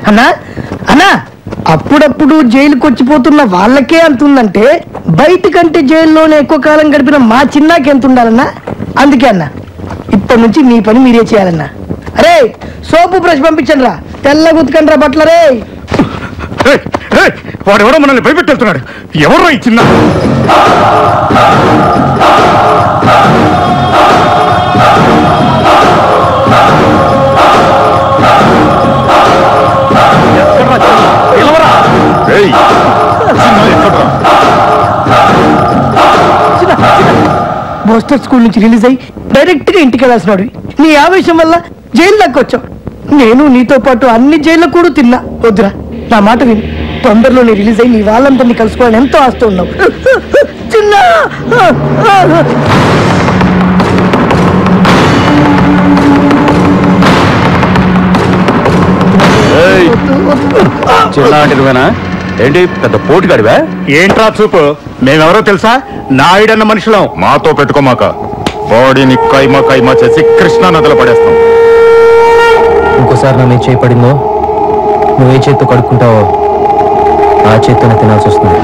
అన్నా అన్నా అప్పుడప్పుడు జైలుకి వచ్చిపోతున్న వాళ్ళకే అంతుందంటే బయటకంటే జైల్లోనే ఎక్కువ కాలం గడిపిన మా చిన్నాకి ఎంత ఉండాలన్నా. అందుకే అన్న ఇప్పటి నుంచి మీ పని మీరే చేయాలన్నా. అరే సోపు బ్రష్ పంపించండి రా, తెల్ల గుతుకండి రా బట్ల. రే వాడెవడో మనల్ని భయపెట్టేస్తున్నాడు. ఎవరో ఈ చిన్న బోస్టర్ స్కూల్ నుంచి రిలీజ్ అయ్యి డైరెక్ట్ గా ఇంటికి వెళ్ళాల్సినాడు. నీ ఆవేశం వల్ల జైలు వచ్చావు. నేను నీతో పాటు అన్ని జైల్లో కూడా తిన్నా. వద్దురా, నా మాట విని తొందరలోనే రిలీజ్ అయ్యి నీ వాళ్ళందరినీ కలుసుకోవాలని ఎంతో ఆస్తూ ఉన్నావు. చిన్న చిన్న ఏంటి పెద్ద పోటుగాడివా? ఏంట్రా చూపు, మేమెవరో తెలుసా? నాయుడన్న మనుషులం. మాతో పెట్టుకోమాక, బాడీని కైమా కైమా చేసి కృష్ణా నదిలో పడేస్తాం. ఇంకోసారి నా మీద చేయబడిందో నువ్వు ఏ చేత్తో కడుక్కుంటావో ఆ చేత్తోనే తినాల్సి వస్తుంది.